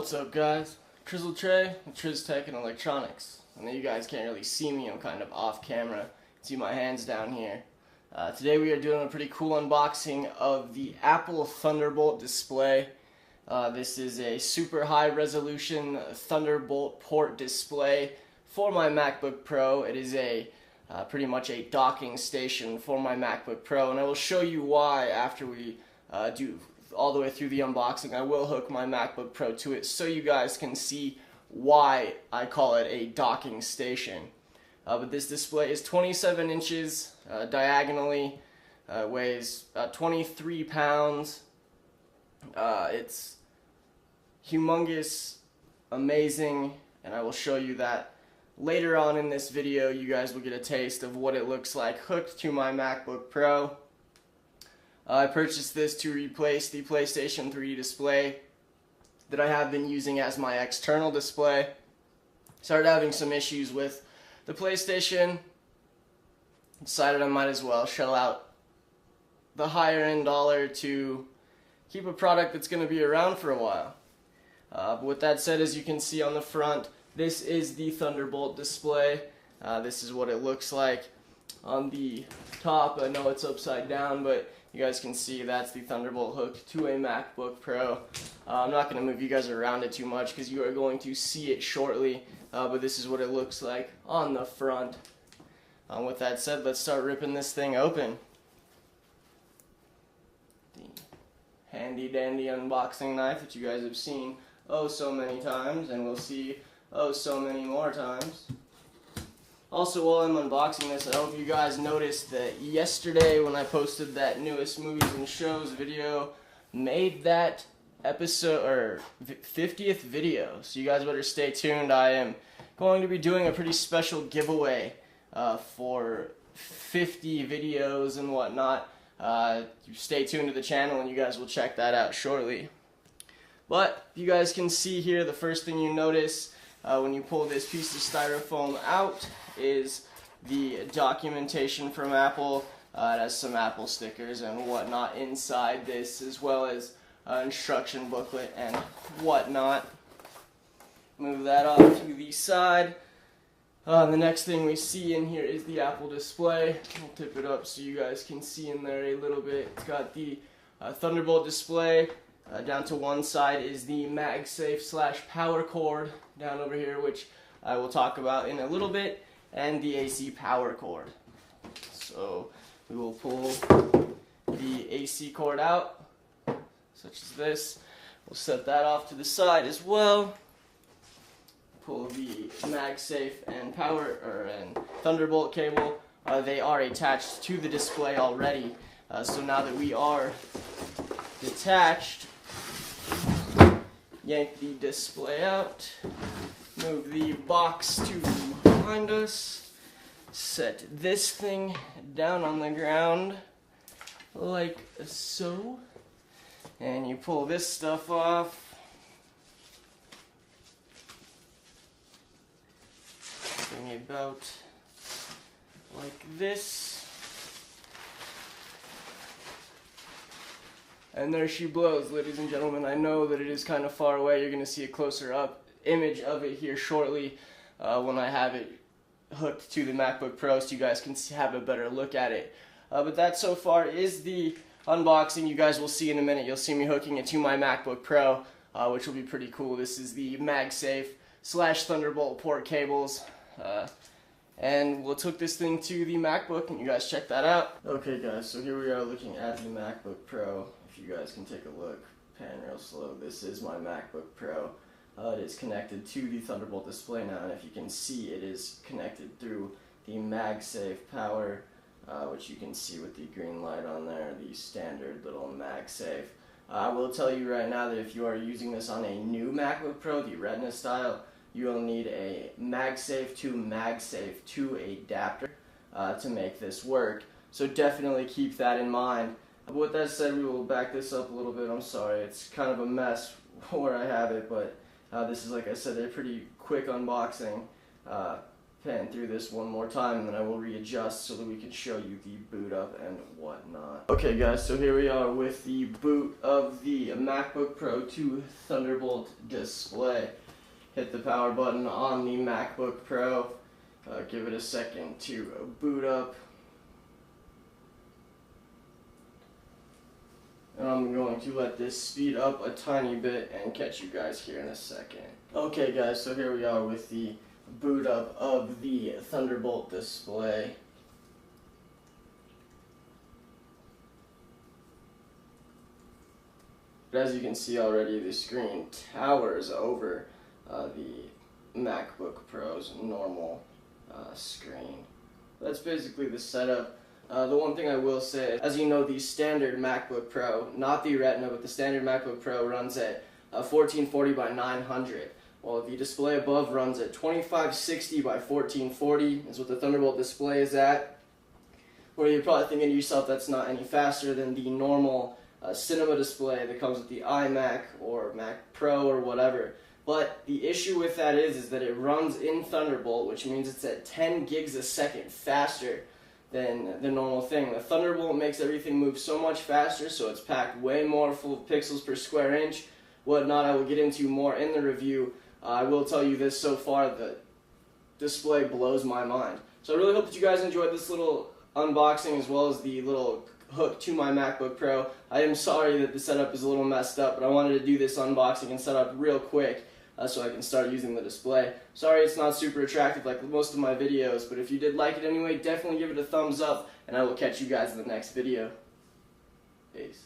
What's up, guys? Trizzle Trey with TrizzTech&Electronix. I know you guys can't really see me, I'm kind of off camera. See my hands down here. Today we are doing a pretty cool unboxing of the Apple Thunderbolt Display. This is a super high resolution Thunderbolt port display for my MacBook Pro. It is pretty much a docking station for my MacBook Pro, and I will show you why after we do all the way through the unboxing. I will hook my MacBook Pro to it so you guys can see why I call it a docking station. But this display is 27 inches diagonally, weighs 23 pounds. It's humongous, amazing, and I will show you that later on in this video. You guys will get a taste of what it looks like hooked to my MacBook Pro. I purchased this to replace the PlayStation 3 display that I have been using as my external display. Started having some issues with the PlayStation. Decided I might as well shell out the higher end dollar to keep a product that's going to be around for a while. But with that said, as you can see on the front, this is the Thunderbolt display. This is what it looks like on the top. I know it's upside down, but you guys can see that's the Thunderbolt hooked to a MacBook Pro. I'm not going to move you guys around it too much because you are going to see it shortly, but this is what it looks like on the front. With that said, let's start ripping this thing open. The handy dandy unboxing knife that you guys have seen oh so many times, and will see oh so many more times. Also, while I'm unboxing this, I hope you guys noticed that yesterday when I posted that newest movies and shows video, made that episode, or 50th video. So you guys better stay tuned. I am going to be doing a pretty special giveaway for 50 videos and whatnot. Stay tuned to the channel and you guys will check that out shortly. But you guys can see here, the first thing you notice when you pull this piece of styrofoam out is the documentation from Apple. It has some Apple stickers and whatnot inside this, as well as instruction booklet and whatnot. Move that off to the side. The next thing we see in here is the Apple display. I'll tip it up so you guys can see in there a little bit. It's got the Thunderbolt display. Down to one side is the MagSafe / power cord down over here, which I will talk about in a little bit, and the AC power cord. So we will pull the AC cord out, such as this. We'll set that off to the side as well. Pull the MagSafe and and Thunderbolt cable. They are attached to the display already. So now that we are detached, yank the display out, move the box to behind us, set this thing down on the ground like so, and you pull this stuff off. Bring it about like this. And there she blows, ladies and gentlemen. I know that it is kind of far away. You're going to see a closer up image of it here shortly when I have it hooked to the MacBook Pro so you guys can have a better look at it. But that so far is the unboxing. You guys will see in a minute. You'll see me hooking it to my MacBook Pro, which will be pretty cool. This is the MagSafe / Thunderbolt port cables. And we'll hook this thing to the MacBook, and you guys check that out. Okay guys, so here we are looking at the MacBook Pro. If you guys can take a look, pan real slow, this is my MacBook Pro. It is connected to the Thunderbolt display now, and if you can see, it is connected through the MagSafe power, which you can see with the green light on there, the standard little MagSafe. I will tell you right now that if you are using this on a new MacBook Pro, the Retina style, you will need a MagSafe to MagSafe 2 adapter to make this work. So definitely keep that in mind. But with that said, we will back this up a little bit. I'm sorry, it's kind of a mess where I have it, but this is, like I said, a pretty quick unboxing. pan through this one more time, and then I will readjust so that we can show you the boot up and whatnot. Okay guys, so here we are with the boot of the MacBook Pro 2 Thunderbolt display. Hit the power button on the MacBook Pro, give it a second to boot up. And I'm going to let this speed up a tiny bit and catch you guys here in a second. Okay guys, so here we are with the boot up of the Thunderbolt display. But as you can see already, the screen towers over the MacBook Pro's normal screen. That's basically the setup. The one thing I will say, as you know, the standard MacBook Pro, not the Retina, but the standard MacBook Pro runs at 1440 by 900. Well, the display above runs at 2560 by 1440, is what the Thunderbolt display is at. Where you're probably thinking to yourself that's not any faster than the normal cinema display that comes with the iMac or Mac Pro or whatever. But the issue with that is that it runs in Thunderbolt, which means it's at 10 gigs a second faster than the normal thing. The Thunderbolt makes everything move so much faster, so it's packed way more full of pixels per square inch. Whatnot I will get into more in the review. I will tell you this, so far the display blows my mind. So I really hope that you guys enjoyed this little unboxing as well as the little hook to my MacBook Pro. I am sorry that the setup is a little messed up, but I wanted to do this unboxing and setup real quick so I can start using the display. Sorry it's not super attractive like most of my videos, but if you did like it anyway, definitely give it a thumbs up, and I will catch you guys in the next video. Peace.